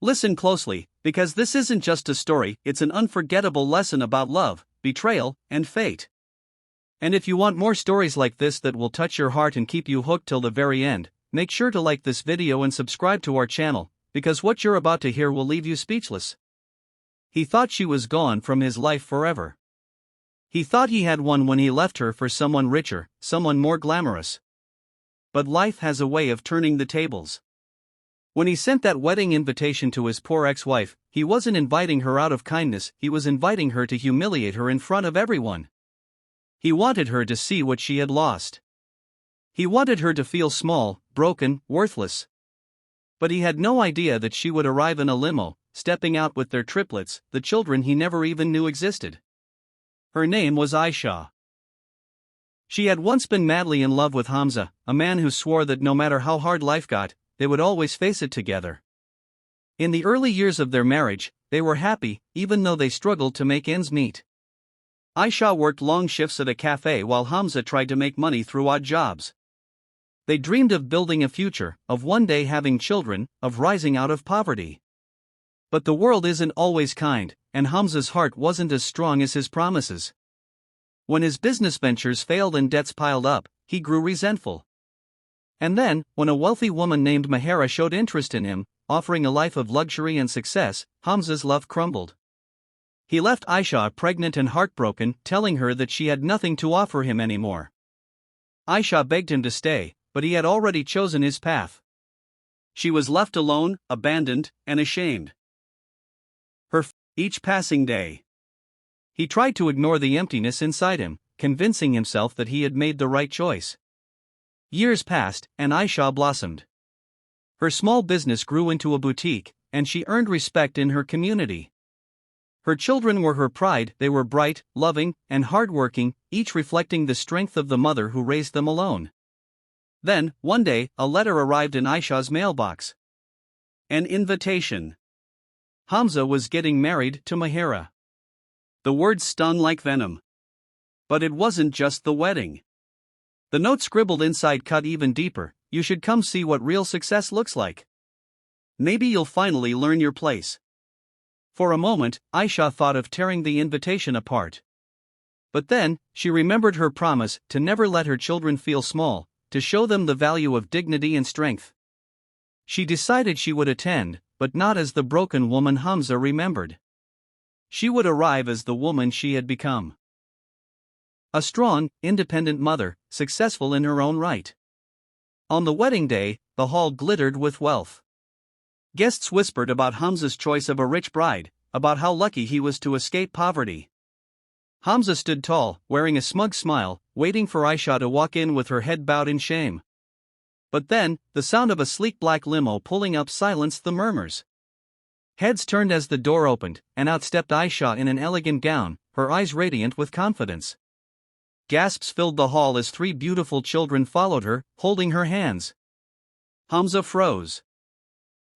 Listen closely, because this isn't just a story, it's an unforgettable lesson about love, betrayal, and fate. And if you want more stories like this that will touch your heart and keep you hooked till the very end, make sure to like this video and subscribe to our channel, because what you're about to hear will leave you speechless. He thought she was gone from his life forever. He thought he had won when he left her for someone richer, someone more glamorous. But life has a way of turning the tables. When he sent that wedding invitation to his poor ex-wife, he wasn't inviting her out of kindness, he was inviting her to humiliate her in front of everyone. He wanted her to see what she had lost. He wanted her to feel small, broken, worthless. But he had no idea that she would arrive in a limo, stepping out with their triplets, the children he never even knew existed. Her name was Aisha. She had once been madly in love with Hamza, a man who swore that no matter how hard life got, they would always face it together. In the early years of their marriage, they were happy, even though they struggled to make ends meet. Aisha worked long shifts at a cafe while Hamza tried to make money through odd jobs. They dreamed of building a future, of one day having children, of rising out of poverty. But the world isn't always kind, and Hamza's heart wasn't as strong as his promises. When his business ventures failed and debts piled up, he grew resentful. And then, when a wealthy woman named Mahera showed interest in him, offering a life of luxury and success, Hamza's love crumbled. He left Aisha pregnant and heartbroken, telling her that she had nothing to offer him anymore. Aisha begged him to stay, but he had already chosen his path. She was left alone, abandoned, and ashamed. Each passing day, he tried to ignore the emptiness inside him, convincing himself that he had made the right choice. Years passed, and Aisha blossomed. Her small business grew into a boutique, and she earned respect in her community. Her children were her pride, they were bright, loving, and hardworking, each reflecting the strength of the mother who raised them alone. Then, one day, a letter arrived in Aisha's mailbox. An invitation. Hamza was getting married to Mahera. The words stung like venom. But it wasn't just the wedding. The note scribbled inside cut even deeper: you should come see what real success looks like. Maybe you'll finally learn your place. For a moment, Aisha thought of tearing the invitation apart. But then, she remembered her promise to never let her children feel small, to show them the value of dignity and strength. She decided she would attend, but not as the broken woman Hamza remembered. She would arrive as the woman she had become. A strong, independent mother, successful in her own right. On the wedding day, the hall glittered with wealth. Guests whispered about Hamza's choice of a rich bride, about how lucky he was to escape poverty. Hamza stood tall, wearing a smug smile, waiting for Aisha to walk in with her head bowed in shame. But then, the sound of a sleek black limo pulling up silenced the murmurs. Heads turned as the door opened, and out stepped Aisha in an elegant gown, her eyes radiant with confidence. Gasps filled the hall as three beautiful children followed her, holding her hands. Hamza froze.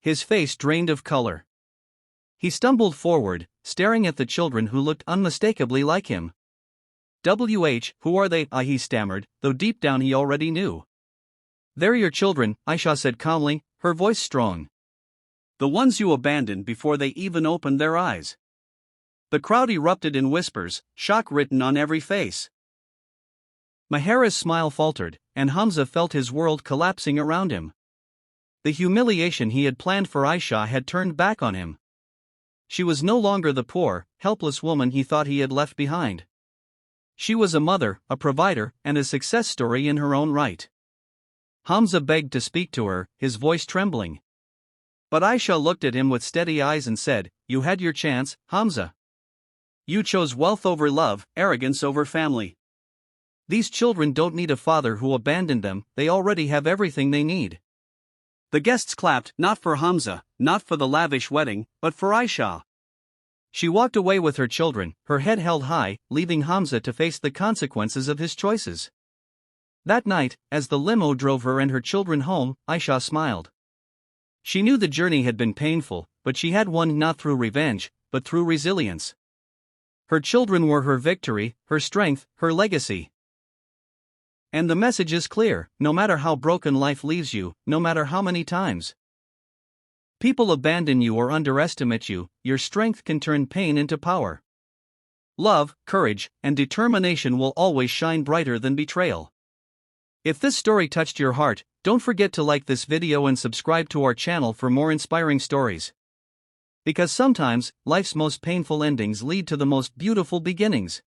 His face drained of color. He stumbled forward, staring at the children who looked unmistakably like him. Who are they? He stammered, though deep down he already knew. They're your children, Aisha said calmly, her voice strong. The ones you abandoned before they even opened their eyes. The crowd erupted in whispers, shock written on every face. Mahera's smile faltered, and Hamza felt his world collapsing around him. The humiliation he had planned for Aisha had turned back on him. She was no longer the poor, helpless woman he thought he had left behind. She was a mother, a provider, and a success story in her own right. Hamza begged to speak to her, his voice trembling. But Aisha looked at him with steady eyes and said, "You had your chance, Hamza. You chose wealth over love, arrogance over family. These children don't need a father who abandoned them, they already have everything they need." The guests clapped, not for Hamza, not for the lavish wedding, but for Aisha. She walked away with her children, her head held high, leaving Hamza to face the consequences of his choices. That night, as the limo drove her and her children home, Aisha smiled. She knew the journey had been painful, but she had won not through revenge, but through resilience. Her children were her victory, her strength, her legacy. And the message is clear: no matter how broken life leaves you, no matter how many times People abandon you or underestimate you, your strength can turn pain into power. Love, courage, and determination will always shine brighter than betrayal. If this story touched your heart, don't forget to like this video and subscribe to our channel for more inspiring stories. Because sometimes, life's most painful endings lead to the most beautiful beginnings.